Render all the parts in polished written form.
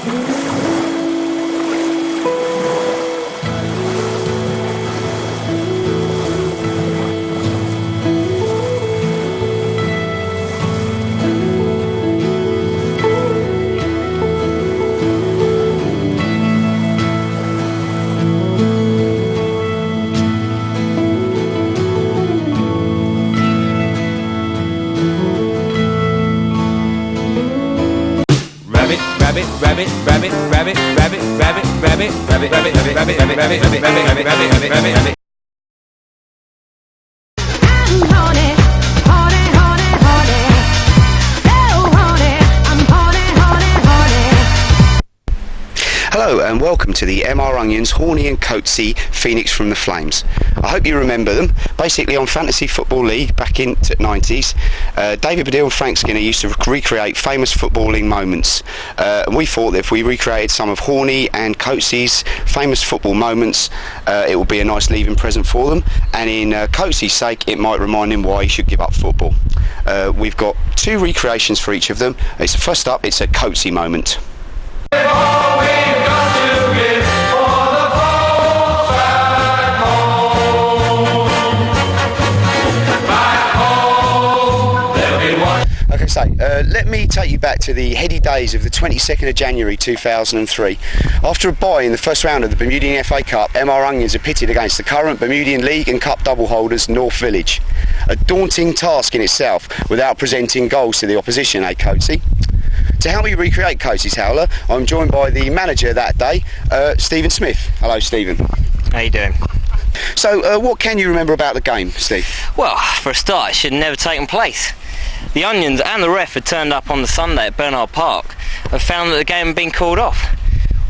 Rabbit. Hello and welcome to the MR Onions Horney and Coatsy Phoenix from the Flames. I hope you remember them. Basically on Fantasy Football League back in the 90s, David Baddiel and Frank Skinner used to recreate famous footballing moments. And we thought that if we recreated some of Horney and Coatsy's famous football moments, it would be a nice leaving present for them. And in Coatsy's sake, it might remind him why he should give up football. We've got two recreations for each of them. First up, it's a Coatsy moment. Okay, so let me take you back to the heady days of the 22nd of January 2003. After a bye in the first round of the Bermudian FA Cup, MR Onions are pitted against the current Bermudian League and Cup double holders North Village. A daunting task in itself without presenting goals to the opposition, Coatsy? To help me recreate Coatsy's howler, I'm joined by the manager that day, Stephen Smith. Hello, Stephen. How you doing? So, what can you remember about the game, Steve? Well, for a start, it should have never taken place. The Onions and the ref had turned up on the Sunday at Bernard Park and found that the game had been called off.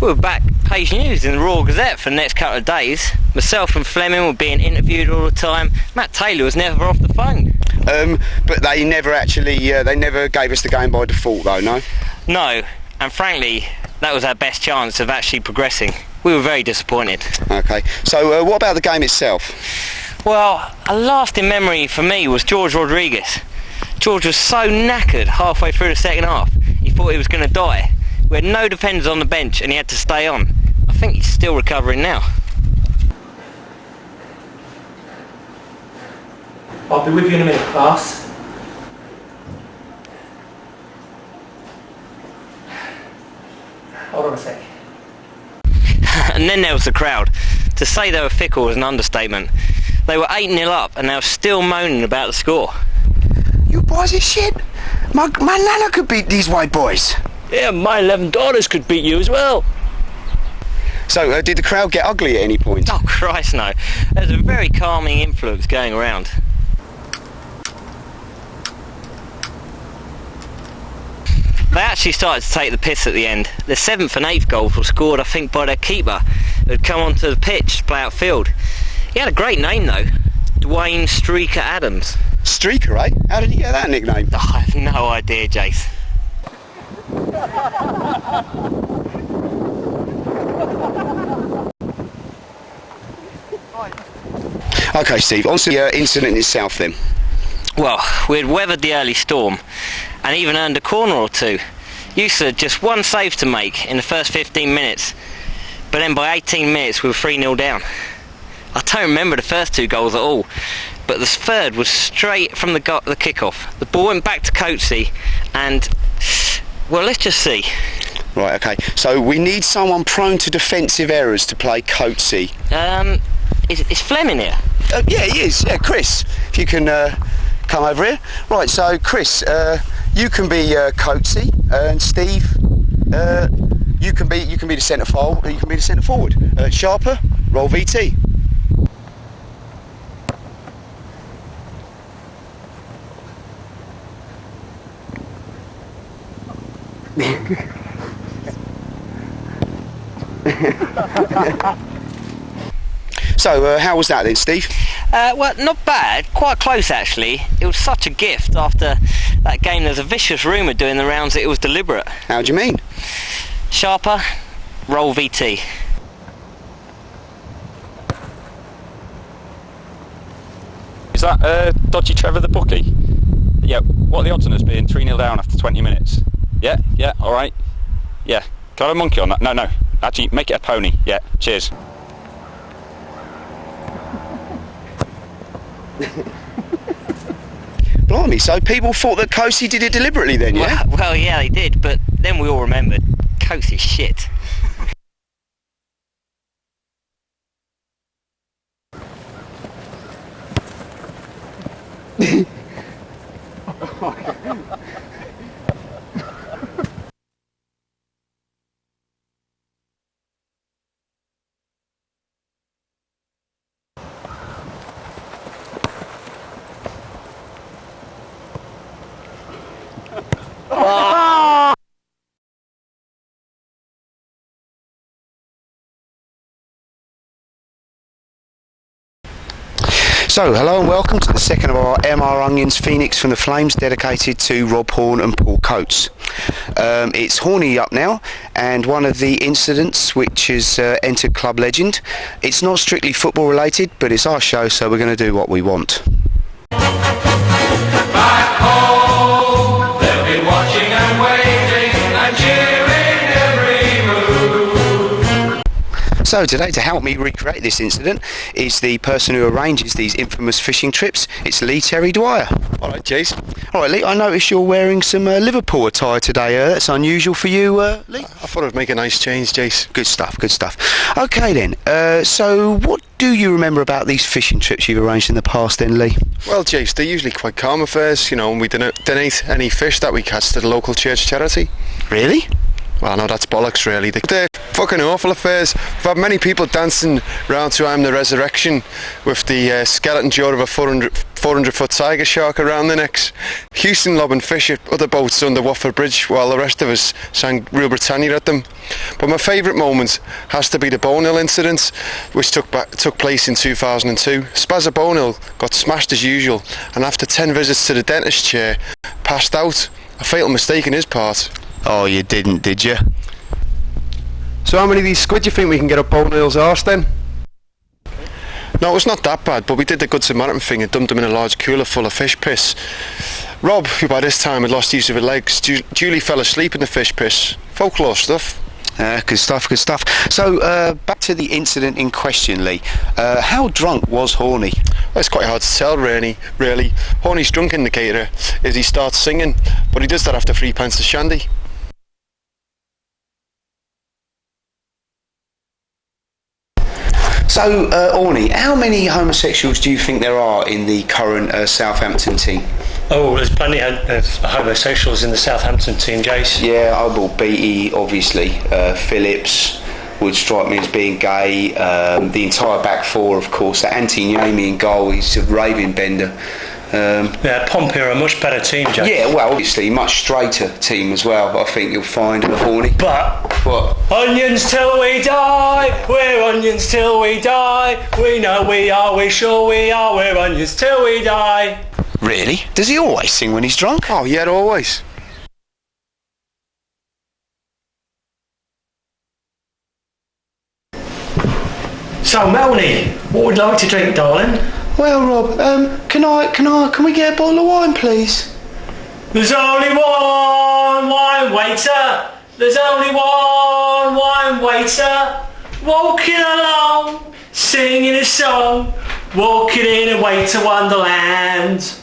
We were back page news in the Royal Gazette for the next couple of days. Myself and Fleming were being interviewed all the time. Matt Taylor was never off the phone. But they never actually, they never gave us the game by default though, no? No, and frankly, that was our best chance of actually progressing. We were very disappointed. Okay, so what about the game itself? Well, a lasting memory for me was George Rodriguez. George was so knackered halfway through the second half, he thought he was going to die. We had no defenders on the bench and he had to stay on. I think he's still recovering now. I'll be with you in a minute, class. Hold on a sec. And then there was the crowd. To say they were fickle was an understatement. They were 8-0 up and they were still moaning about the score. You boys are shit. My nana could beat these white boys. Yeah, my 11 daughters could beat you as well. So, did the crowd get ugly at any point? Oh, Christ, no. There's a very calming influence going around. They actually started to take the piss at the end. The 7th and 8th goals were scored, I think, by their keeper, who had come onto the pitch to play outfield. He had a great name, though. Dwayne Streaker Adams. Streaker, eh? How did he get that nickname? Oh, I have no idea, Jace. Okay, Steve, on to the incident itself then. Well, we had weathered the early storm and even earned a corner or two. Usa had just one save to make in the first 15 minutes, but then by 18 minutes we were 3-0 down. I don't remember the first two goals at all, but the third was straight from the kick-off. The ball went back to Coatsy and, well, let's just see. Right, okay, so we need someone prone to defensive errors to play Coatsy. Is Fleming here? Yeah, he is. Yeah, Chris, if you can come over here. Right, so Chris, you can be Coatsy, and Steve, you can be the centre forward. You can be the centre forward. Sharper, roll VT. So, how was that then, Steve? Well, not bad. Quite close, actually. It was such a gift after that game. There's a vicious rumour doing the rounds that it was deliberate. How do you mean? Sharper, roll VT. Is that Dodgy Trevor the bookie? Yeah, what are the odds on us being 3-0 down after 20 minutes? Yeah, alright. Yeah, Do I have a monkey on that? No. Actually, make it a pony. Yeah, cheers. Blimey, so people thought that Coatsy did it deliberately then, yeah? Well, yeah, they did, but then we all remembered Coatsy's shit. So, hello and welcome to the second of our MR Onions Phoenix from the Flames, dedicated to Rob Horne and Paul Coates. It's Horny up now, and one of the incidents which has entered club legend. It's not strictly football related, but it's our show, so we're going to do what we want. Back home, they'll be watching and waiting and cheering every move. So today, to help me recreate this incident, is the person who arranges these infamous fishing trips. It's Lee Terry Dwyer. All right, Jace. All right, Lee, I notice you're wearing some Liverpool attire today. That's unusual for you, Lee? I thought I'd make a nice change, Jace. Good stuff, good stuff. OK then, so what do you remember about these fishing trips you've arranged in the past then, Lee? Well, Jace, they're usually quite calm affairs, you know, and we donate any fish that we catch to the local church charity. Really? Well, no, that's bollocks, really. They're fucking awful affairs. We've had many people dancing round to I'm the Resurrection with the skeleton jaw of a 400-foot tiger shark around their necks. Houston lobbing fish at other boats under Watford Bridge while the rest of us sang Real Britannia at them. But my favourite moment has to be the Bonehill incident, which took place in 2002. Spazza Bonehill got smashed as usual, and after 10 visits to the dentist chair, passed out. A fatal mistake on his part. Oh, you didn't, did you? So how many of these squid do you think we can get up Bonehill's arse then? No, it's not that bad, but we did the Good Samaritan thing and dumped them in a large cooler full of fish piss. Rob, who by this time had lost use of his legs, duly fell asleep in the fish piss. Folklore stuff. Good stuff, good stuff. So, back to the incident in question, Lee. How drunk was Horny? Well, it's quite hard to tell, really. Horny's drunk indicator is he starts singing, but he does that after 3 pints of shandy. So, Orny, how many homosexuals do you think there are in the current Southampton team? Oh, there's plenty of homosexuals in the Southampton team, Jace. Yeah, well, Beattie, obviously. Phillips would strike me as being gay. The entire back four, of course. Antti Niemi in goal, he's a raving bender. Yeah, Pompey are a much better team, Jace. Yeah, well, obviously, much straighter team as well, I think you'll find, Horny. But what? Onions till we die, we're onions till we die. We know we are, we sure we are, we're onions till we die. Really? Does he always sing when he's drunk? Oh, yeah, always. So, Melanie, what would you like to drink, darling? Well, Rob, can we get a bottle of wine, please? There's only one wine waiter. There's only one wine waiter. Walking along, singing a song, walking in a way to Wonderland.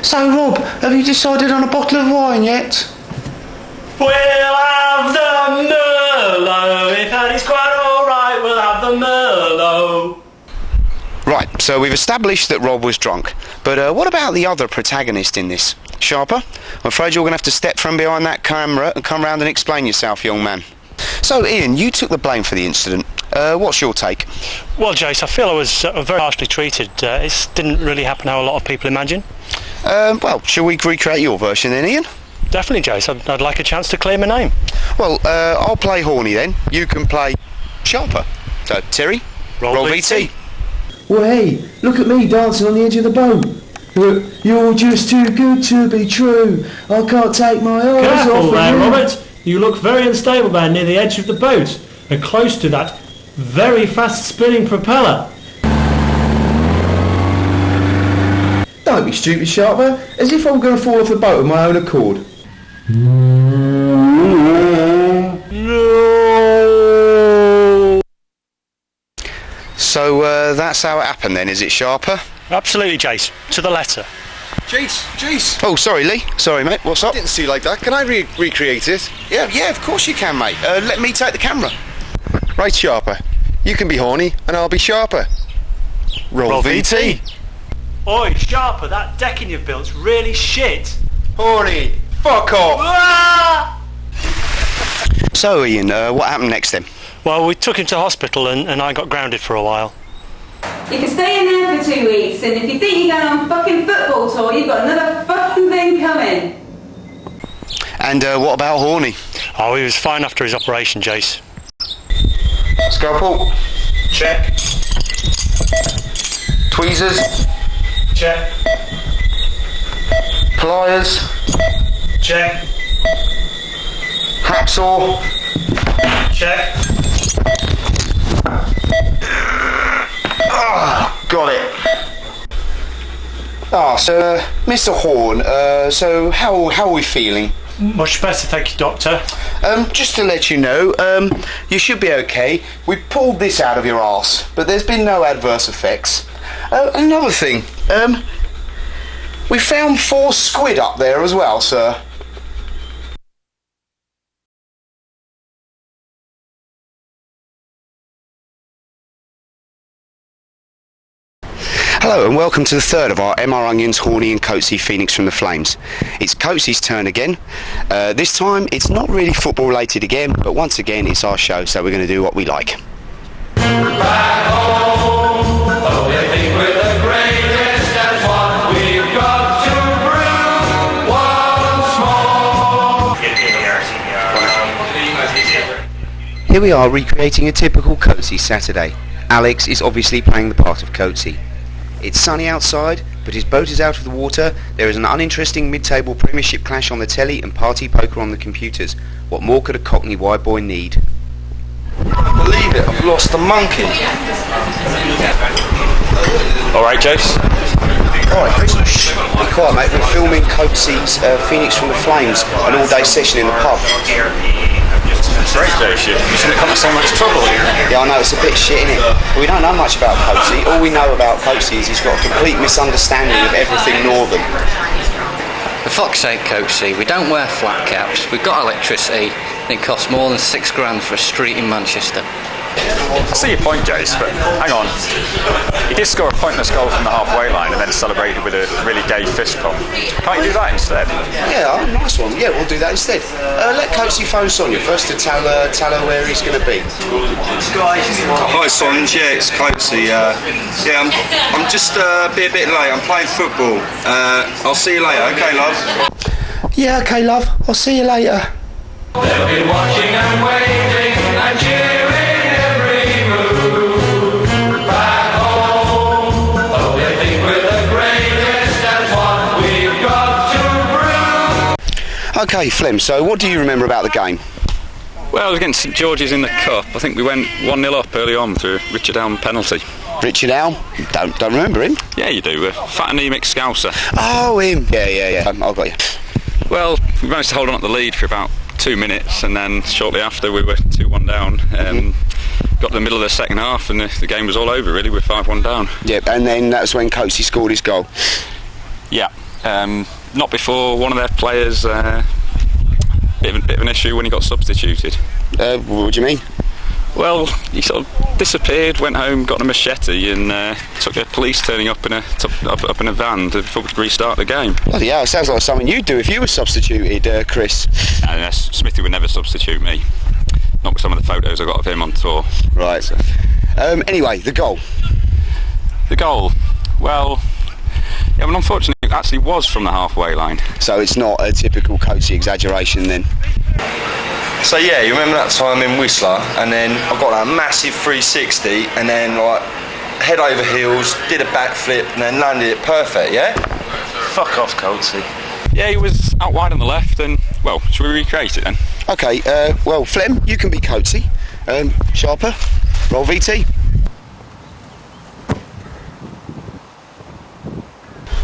So, Rob, have you decided on a bottle of wine yet? We'll have the Merlot. If that is quite alright, we'll have the Merlot. Right, so we've established that Rob was drunk, but what about the other protagonist in this? Sharper, I'm afraid you're going to have to step from behind that camera and come round and explain yourself, young man. So, Ian, you took the blame for the incident. What's your take? Well, Jace, I feel I was very harshly treated. It didn't really happen how a lot of people imagine. Well, shall we recreate your version then, Ian? Definitely, Jace. I'd like a chance to clear my name. Well, I'll play Horny then. You can play Sharper. So, Terry, roll BT. Well, hey, look at me dancing on the edge of the boat. You're just too good to be true. I can't take my eyes off Careful of there, you. Robert. You look very unstable there near the edge of the boat and close to that very fast spinning propeller. Don't be stupid, Sharper. As if I'm going to fall off the boat of my own accord. So that's how it happened then, is it, Sharper? Absolutely, Jace. To the letter. Jace. Oh, sorry, Lee. Sorry, mate. What's up? Didn't see like that. Can I recreate it? Yeah, of course you can, mate. Let me take the camera. Right, Sharper. You can be horny, and I'll be Sharper. Roll VT. Oi, Sharper, that decking you've built's really shit. Horny. Fuck off. Ah! So, Ian, what happened next then? Well, we took him to hospital and I got grounded for a while. You can stay in there for 2 weeks, and if you think you're going on fucking football tour, you've got another fucking thing coming. And what about Horny? Oh, he was fine after his operation, Jace. Scalpel? Check. Tweezers? Check. Pliers? Check. Hacksaw? Check. Got it. So, Mr. Horn, so how are we feeling? Much better, thank you, Doctor. Just to let you know, you should be okay. We pulled this out of your arse, but there's been no adverse effects. Another thing, we found 4 squid up there as well, sir. Hello and welcome to the third of our MR Onions, Horny and Coatsy Phoenix from the Flames. It's Coatsy's turn again. This time it's not really football related again, but once again it's our show, so we're going to do what we like. Back home, oh, they think we're the greatest, that's what we've got to bring once more. Here we are recreating a typical Coatsy Saturday. Alex is obviously playing the part of Coatsy. It's sunny outside, but his boat is out of the water, there is an uninteresting mid-table Premiership clash on the telly and party poker on the computers. What more could a Cockney white boy need? Believe it, I've lost the monkey. Alright, Jace. Alright, Chris, be quiet, mate. We're filming Coatsy's Phoenix from the Flames, an all-day session in the pub. Great, Jace. You shouldn't have come to so much trouble here. Yeah, I know, it's a bit shit, innit? We don't know much about Coatsy. All we know about Coatsy is he's got a complete misunderstanding of everything northern. For fuck's sake, Coatsy, we don't wear flat caps, we've got electricity, and it costs more than £6 for a street in Manchester. I see your point, Jace, but hang on. He did score a pointless goal from the halfway line and then celebrated with a really gay fist pump. Can't you do that instead? Yeah, nice one. Yeah, we'll do that instead. Let Coatsy phone Sonia first to tell her where he's going to be. Hi, Sonia. Yeah, it's Coatsy. I'm just be a bit late. I'm playing football. I'll see you later. Okay, love? Yeah, okay, love. I'll see you later. They'll be watching and waiting and cheering every move. Back home, oh, they think we're the greatest, that's what we've got to prove. Okay, Flem, so what do you remember about the game? Well, it was against St George's in the Cup. I think we went 1-0 up early on through a Richard Elm penalty. Richard Elm? Don't remember him. Yeah, you do. Fat anemic Scouser. Oh, him. Yeah. I've got you. Well, we managed to hold on at the lead for about 2 minutes, and then shortly after we were 2-1 down. Got to the middle of the second half and the game was all over really. We're 5-1 down. Yep, and then that's when Coatsy scored his goal. Yeah, not before one of their players bit of an issue when he got substituted. What do you mean? Well, he sort of disappeared, went home, got a machete, and took the police turning up in a van to restart the game. Bloody hell, sounds like something you'd do if you were substituted, Chris. Smithy would never substitute me. Not with some of the photos I got of him on tour. Right. So. Anyway, the goal. The goal. Well, yeah, well, unfortunately, it actually was from the halfway line. So it's not a typical Coatsy exaggeration then. So yeah, you remember that time in Whistler, and then I got that massive 360, and then like head over heels, did a backflip, and then landed it perfect. Yeah. Fuck off, Coatsy. Yeah, he was out wide on the left, and well, should we recreate it then? Okay. Well, Flem, you can be Coatsy. Sharper, roll VT.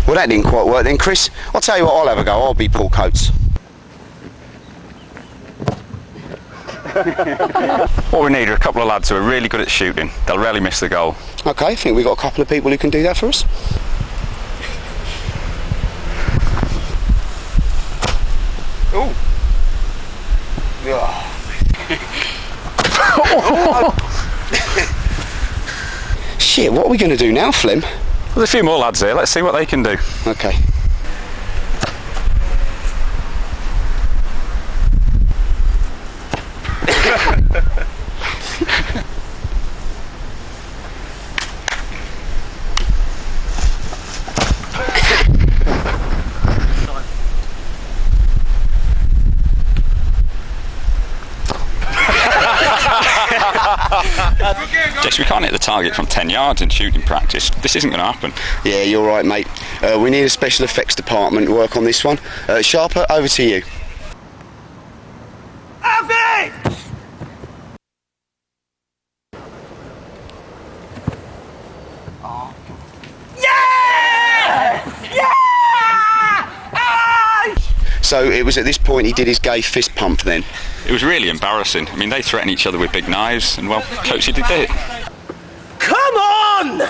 Well, that didn't quite work then, Chris. I'll tell you what, I'll have a go. I'll be Paul Coates. What we need are a couple of lads who are really good at shooting. They'll rarely miss the goal. Okay, I think we've got a couple of people who can do that for us. Ooh. Shit, what are we going to do now, Flim? Well, there's a few more lads here. Let's see what they can do. Okay. Jess, we can't hit the target from 10 yards in shooting practice. This isn't going to happen. Yeah, you're right, mate. We need a special effects department to work on this one. Sharper, over to you. Alfie! So it was at this point he did his gay fist pump then? It was really embarrassing. I mean, they threaten each other with big knives, and well, Coatsy did it. Come on!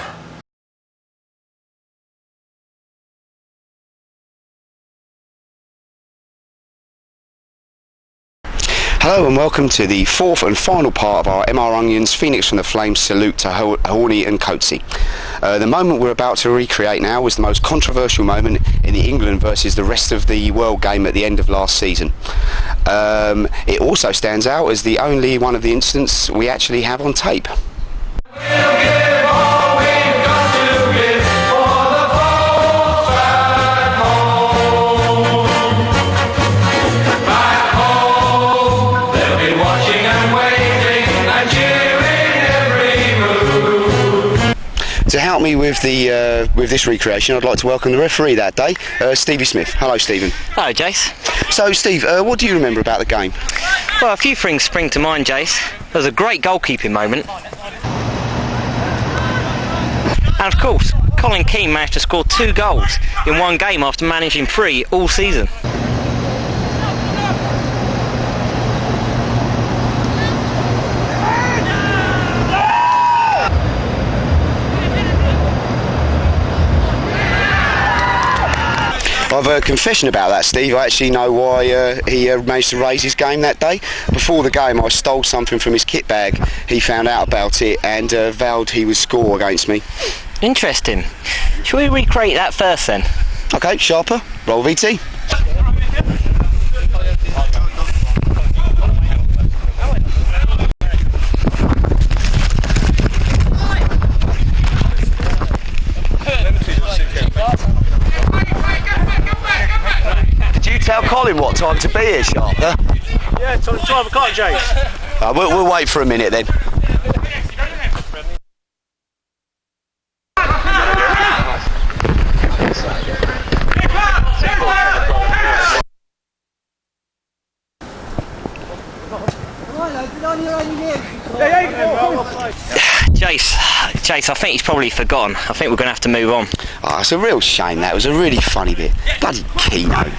Hello and welcome to the fourth and final part of our MR Onions Phoenix from the Flames salute to Horney and Coatsy. The moment we're about to recreate now was the most controversial moment in the England versus the rest of the world game at the end of last season. It also stands out as the only one of the incidents we actually have on tape. To help me with the with this recreation, I'd like to welcome the referee that day, Stevie Smith. Hello, Stephen. Hello, Jace. So, Steve, what do you remember about the game? Well, a few things spring to mind, Jace. There was a great goalkeeping moment. And of course, Colin Keane managed to score 2 goals in one game after managing 3 all season. I've a confession about that, Steve. I actually know why he managed to raise his game that day. Before the game, I stole something from his kit bag. He found out about it and vowed he would score against me. Interesting. Shall we recreate that first then? Okay, Sharper, roll VT. Tell Colin what time to be here, Sharper. Yeah, it's 12 o'clock, Jace. We'll wait for a minute then. Jace, I think he's probably forgotten. I think we're going to have to move on. Oh, it's a real shame that. It was a really funny bit. Bloody Keno.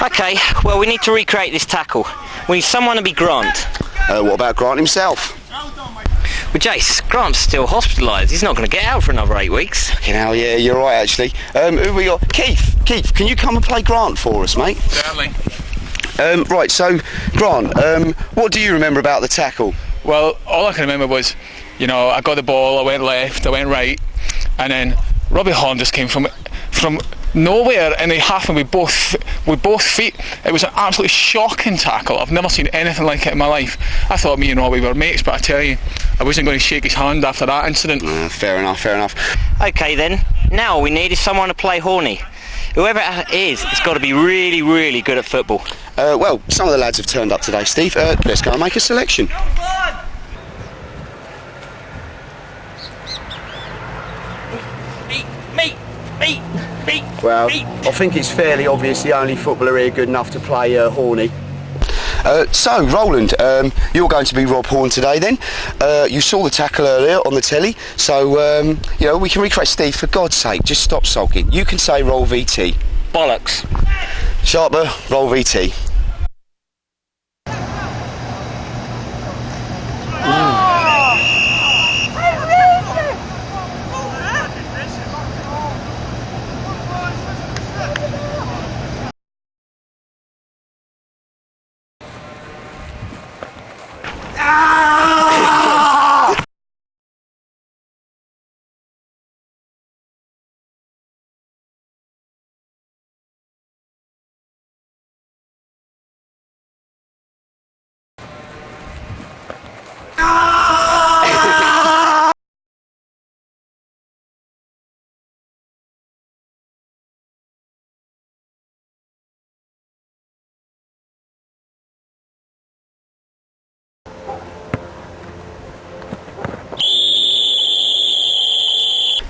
Okay, well, we need to recreate this tackle. We need someone to be Grant. What about Grant himself? Well, Jace, Grant's still hospitalised. He's not going to get out for another 8 weeks. Fucking hell, yeah, you're right, actually. Who we got? Keith, can you come and play Grant for us, mate? Certainly. Right, so, Grant, what do you remember about the tackle? Well, all I can remember was, you know, I got the ball, I went left, I went right, and then Robbie Horn just came from nowhere and he half me with both feet. It was an absolutely shocking tackle. I've never seen anything like it in my life. I thought me and Robbie were mates, but I tell you, I wasn't going to shake his hand after that incident. Fair enough. Okay then, now all we need is someone to play Horney. Whoever it is, it's got to be really, really good at football. Well, some of the lads have turned up today, Steve. Let's go and make a selection. Me. Well, I think it's fairly obvious the only footballer here good enough to play Horney. So, Roland, you're going to be Rob Horn today then. You saw the tackle earlier on the telly, so, you know, we can recreate. Steve, for God's sake, just stop sulking. You can say roll VT. Bollocks. Sharper, roll VT.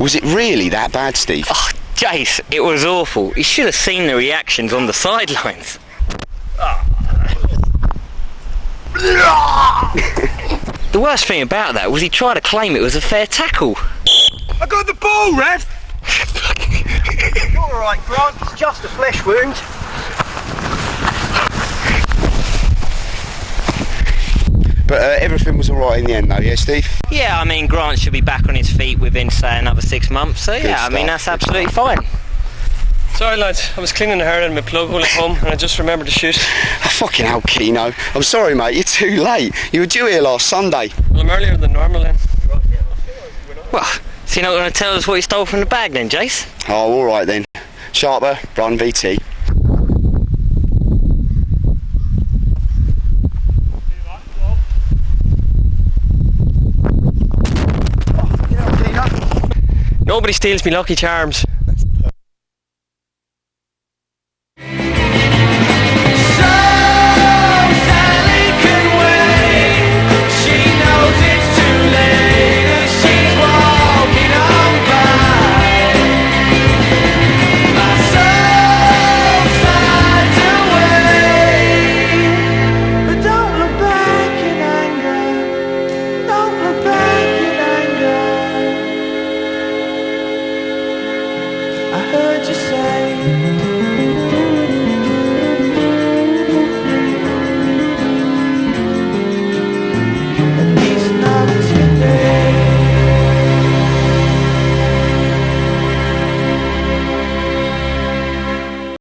Was it really that bad, Steve? Oh, Jace, it was awful. You should have seen the reactions on the sidelines. The worst thing about that was he tried to claim it was a fair tackle. I got the ball, Red! You're alright, Grant. It's just a flesh wound. But everything was alright in the end though, yeah, Steve? Yeah, I mean, Grant should be back on his feet within, say, another 6 months. So, Good yeah, I mean, stuff, that's absolutely fine. Sorry, lads. I was cleaning the hair out of my plug hole at home and I just remembered to shoot. Oh, fucking hell, Keno. I'm sorry, mate, you're too late. You were due here last Sunday. Well, I'm earlier than normal then. Well, so you're not going to tell us what you stole from the bag then, Jace? Oh, alright then. Sharper, Run VT. Nobody steals me Lucky Charms.